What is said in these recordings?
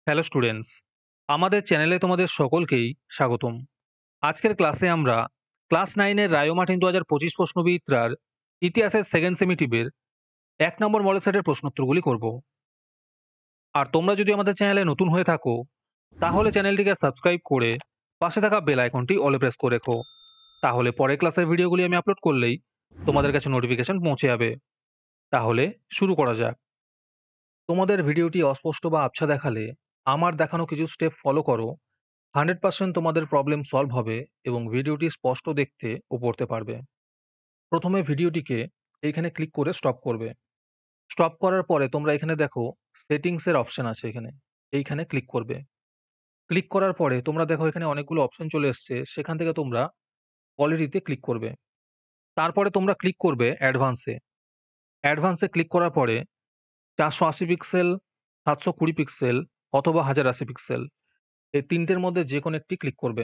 Hello students, আমাদের চ্যানেলে তোমাদের সকলকেই স্বাগতম। আজকের ক্লাসে আমরা ক্লাস 9 এর রায়ো মার্টিন 2025 প্রশ্নবিচিত্রার ইতিহাসের সেকেন্ড সেমিটিভের 1 নম্বর মডেল সেটের প্রশ্নোত্তরগুলি করব। আর তোমরা যদি আমাদের চ্যানেলে নতুন হয়ে থাকো তাহলে চ্যানেলটিকে সাবস্ক্রাইব করে পাশে থাকা বেল আইকনটি অলে প্রেস করে রেখো। তাহলে পরের ক্লাসের ভিডিওগুলি আমি আপলোড করলেই তোমাদের কাছে নোটিফিকেশন পৌঁছে যাবে। তাহলে শুরু করা যাক। তোমাদের ভিডিওটি অস্পষ্ট বা আবছা দেখালে আমার দেখানো কিছু স্টেপ ফলো করো। 100% তোমাদের প্রবলেম সলভ হবে এবং ভিডিওটি স্পষ্ট দেখতে ও পড়তে পারবে। প্রথমে ভিডিওটিকে এইখানে ক্লিক করে স্টপ করবে। স্টপ করার পরে তোমরা এখানে দেখো সেটিংসের অপশন আছে, এইখানে ক্লিক করবে। ক্লিক করার পরে তোমরা দেখো এখানে অনেকগুলো অপশন চলে এসছে, সেখান থেকে তোমরা কোয়ালিটিতে ক্লিক করবে। তারপরে তোমরা ক্লিক করবে অ্যাডভান্সে। অ্যাডভান্সে ক্লিক করার পরে 480 পিক্সেল, 720 পিক্সেল অথবা 1080 পিক্সেল এই তিনটের মধ্যে যে কোনো একটি ক্লিক করবে।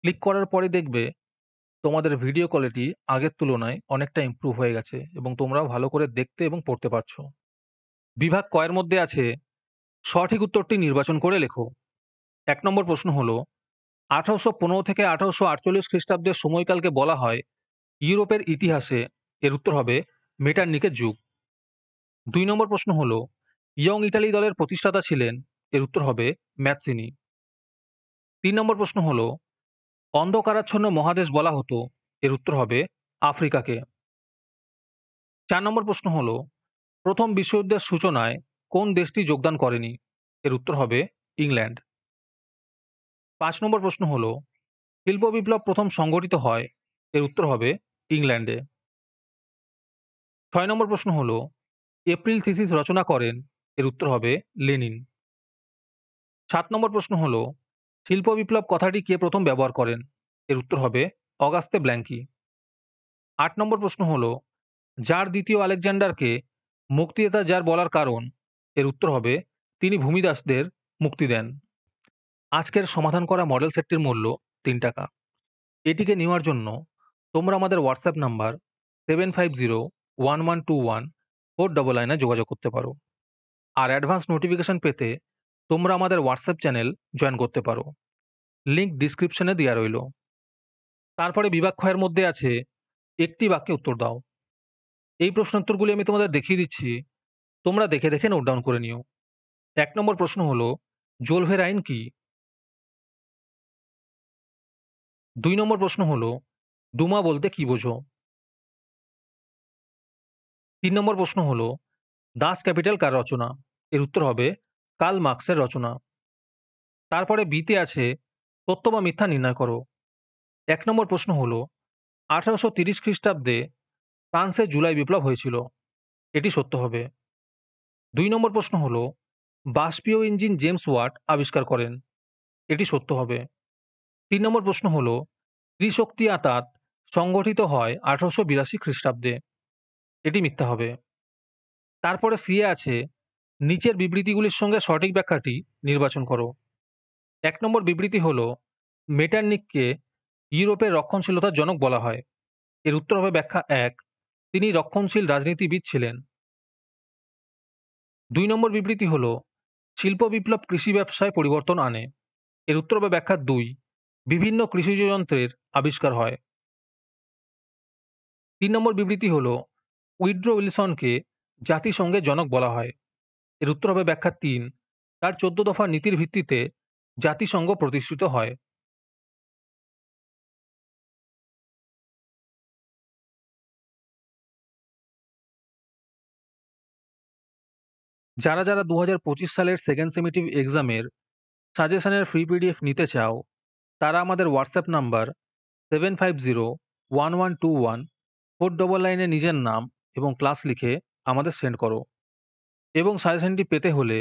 ক্লিক করার পরে দেখবে তোমাদের ভিডিও কোয়ালিটি আগের তুলনায় অনেকটা ইমপ্রুভ হয়ে গেছে এবং তোমরাও ভালো করে দেখতে এবং পড়তে পারছো। বিভাগ ক এর মধ্যে আছে সঠিক উত্তরটি নির্বাচন করে লেখো। 1 নম্বর প্রশ্ন হলো 1815 থেকে 1848 খ্রিস্টাব্দের সময়কালকে বলা হয় ইউরোপের ইতিহাসে। এর উত্তর হবে মেটার্নিকের যুগ। 2 নম্বর প্রশ্ন হলো ইয়ং ইটালি দলের প্রতিষ্ঠাতা ছিলেন। এর উত্তর হবে ম্যাৎসিনি। 3 নম্বর প্রশ্ন হলো অন্ধকারাচ্ছন্ন মহাদেশ বলা হতো। এর উত্তর হবে আফ্রিকাকে। 4 নম্বর প্রশ্ন হলো প্রথম বিশ্বযুদ্ধের সূচনায় কোন দেশটি যোগদান করেনি? এর উত্তর হবে ইংল্যান্ড। 5 নম্বর প্রশ্ন হলো শিল্প বিপ্লব প্রথম সংগঠিত হয়। এর উত্তর হবে ইংল্যান্ডে। 6 নম্বর প্রশ্ন হলো এপ্রিল থিসিস রচনা করেন। এর উত্তর হবে লেনিন। 7 নম্বর প্রশ্ন হলো শিল্প বিপ্লব কথাটি কে প্রথম ব্যবহার করেন? এর উত্তর হবে অগাস্তে ব্ল্যাঙ্কি। 8 নম্বর প্রশ্ন হলো জার দ্বিতীয় আলেকজান্ডারকে মুক্তিদাতা জার বলার কারণ? এর উত্তর হবে তিনি ভূমিদাসদের মুক্তি দেন। আজকের সমাধান করা মডেল সেটটির মূল্য 3 টাকা। এটিকে নেওয়ার জন্য তোমরা আমাদের হোয়াটসঅ্যাপ নাম্বার 7501121499 যোগাযোগ করতে পারো। আর অ্যাডভান্স নোটিফিকেশন পেতে তোমরা আমাদের হোয়াটসঅ্যাপ চ্যানেল জয়েন করতে পারো। লিংক ডিসক্রিপশনে দেওয়া রইল। তারপরে বিভাগ খ এর মধ্যে আছে একটি বাক্যে উত্তর দাও। এই প্রশ্নোত্তরগুলি আমি তোমাদের দেখিয়ে দিচ্ছি, তোমরা দেখে দেখে নোট ডাউন করে নিও। 1 নম্বর প্রশ্ন হলো জোলভের আইন কি? 2 নম্বর প্রশ্ন হলো ডুমা বলতে কি বোঝো? 3 নম্বর প্রশ্ন হলো দাস ক্যাপিটাল কার রচনা? এর উত্তর হবে কার্ল মার্কসের রচনা। তারপরে বিতে আছে সত্য বা মিথ্যা নির্ণয় করো। 1 নম্বর প্রশ্ন হলো 1830 খ্রিস্টাব্দে ফ্রান্সে জুলাই বিপ্লব হয়েছিল। এটি সত্য হবে। 2 নম্বর প্রশ্ন হলো বাষ্পীয় ইঞ্জিন জেমস ওয়াট আবিষ্কার করেন। এটি সত্য হবে। 3 নম্বর প্রশ্ন হলো ত্রিশক্তি আতাত সংগঠিত হয় 1882 খ্রিস্টাব্দে। এটি মিথ্যা হবে। তারপরে সি এ আছে নিচের বিবৃতিগুলির সঙ্গে সঠিক ব্যাখ্যাটি নির্বাচন করো। 1 নম্বর বিবৃতি হলো মেটার্নিককে ইউরোপের রক্ষণশীলতার জনক বলা হয়। এর উত্তর হবে ব্যাখ্যা 1, তিনি রক্ষণশীল রাজনীতিবিদ ছিলেন। 2 নম্বর বিবৃতি হলো শিল্প বিপ্লব কৃষি ব্যবসায় পরিবর্তন আনে। এর উত্তর হবে ব্যাখ্যা 2, বিভিন্ন কৃষিজ যন্ত্রের আবিষ্কার হয়। 3 নম্বর বিবৃতি হলো উইড্রো উইলসনকে জাতিসংঘের জনক বলা হয়। এর উত্তর হবে ব্যাখ্যা 3, তার 14 দফা নীতির ভিত্তিতে জাতিসংঘ প্রতিষ্ঠিত হয়। যারা যারা 2025 সালের সেকেন্ড সেমিটিভ এক্সামের সাজেশনের ফ্রি পিডিএফ নিতে চাও তারা আমাদের হোয়াটসঅ্যাপ নাম্বার 7501121499 নিজের নাম এবং ক্লাস লিখে আমাদের সেন্ড করো। এবং সাজেশনটি পেতে হলে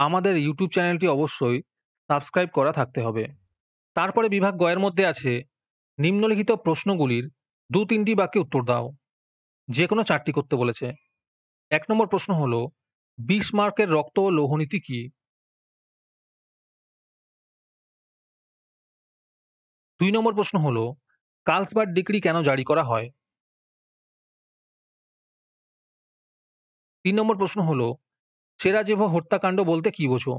আমাদের ইউটিউব চ্যানেলটি অবশ্যই সাবস্ক্রাইব করা থাকতে হবে। তারপরে বিভাগ গ এর মধ্যে আছে নিম্নলিখিত প্রশ্নগুলির 2-3টি বাক্যে উত্তর দাও। যে কোনো 4টি করতে বলেছে। 1 নম্বর প্রশ্ন হলো বিসমার্কের রক্ত ও লৌহনীতি কি? 2 নম্বর প্রশ্ন হলো কার্লসবার্গ ডিক্রি কেন জারি করা হয়? 3 নম্বর প্রশ্ন হলো সেরাজেভো হত্যাকাণ্ড বলতে কি বোঝো?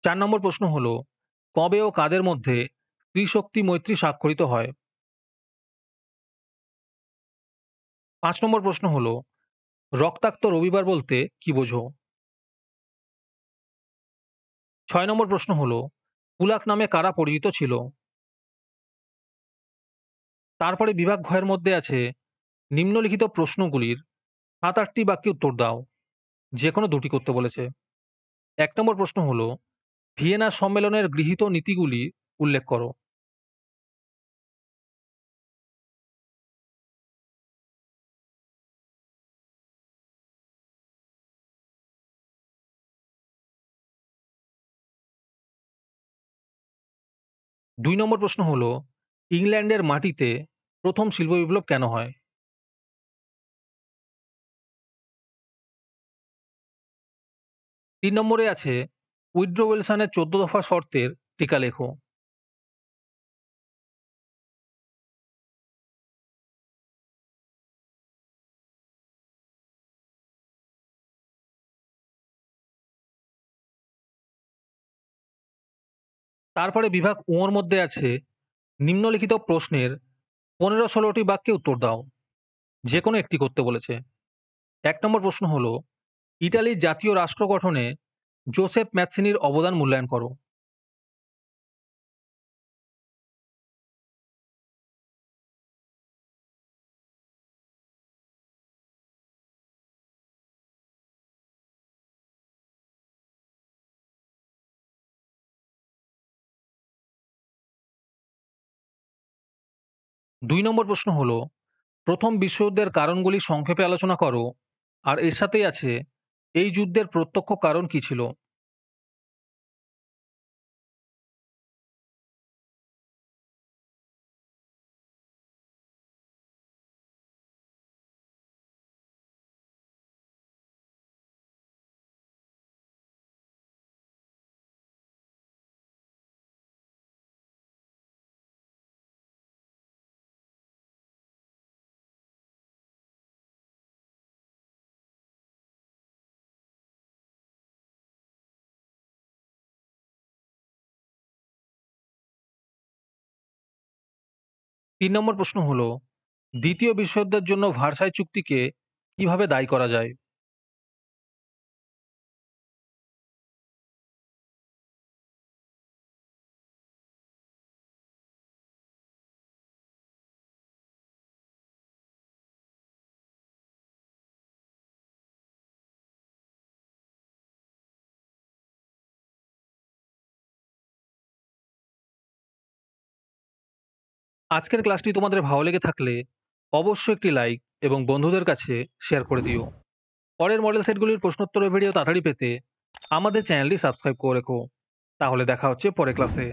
4 নম্বর প্রশ্ন হলো, কবে ও কাদের মধ্যে ত্রিশক্তি মৈত্রী স্বাক্ষরিত হয়? 5 নম্বর প্রশ্ন হলো, রক্তাক্ত রবিবার বলতে কি বোঝো? 6 নম্বর প্রশ্ন হলো, পুলাক নামে কারা পরিচিত ছিল? তারপরে বিভাগ ঘয়ের মধ্যে আছে নিম্নলিখিত প্রশ্নগুলির 7-8টি বাক্যে উত্তর দাও। যেকোনো দুটি করতে বলেছে। 1 নম্বর প্রশ্ন হলো, ভিয়েনা সম্মেলনের গৃহীত নীতিগুলি উল্লেখ করো। 2 নম্বর প্রশ্ন হলো, ইংল্যান্ডের মাটিতে প্রথম শিল্প বিপ্লব কেন হয়? 3 নম্বরে আছে উইড্রো উইলসনের 14 দফা শর্তের টিকা লেখো। 'তারপরে বিভাগ ঙ-র মধ্যে আছে নিম্নলিখিত প্রশ্নের 15-16টি বাক্যে উত্তর দাও। যেকোনো একটি করতে বলেছে। 1 নম্বর প্রশ্ন হলো, ইটালির জাতীয় রাষ্ট্র গঠনে জোসেফ ম্যাৎসিনির অবদান মূল্যায়ন করো। 2 নম্বর প্রশ্ন হলো, প্রথম বিশ্বযুদ্ধের কারণগুলি সংক্ষেপে আলোচনা করো। আর এর সাথেই আছে এই যুদ্ধের প্রত্যক্ষ কারণ কি ছিল? 3 নম্বর প্রশ্ন হলো, দ্বিতীয় বিশ্বযুদ্ধের জন্য ভার্সাই চুক্তিকে কিভাবে দায়ী করা যায়? আজকের ক্লাসটি তোমাদের ভালো লেগে থাকলে অবশ্যই একটি লাইক এবং বন্ধুদের কাছে শেয়ার করে দিও। পরের মডেল সেটগুলির প্রশ্নোত্তরের ভিডিও তাড়াতাড়ি পেতে আমাদের চ্যানেলটি সাবস্ক্রাইব করে রেখো। তাহলে দেখা হচ্ছে পরের ক্লাসে।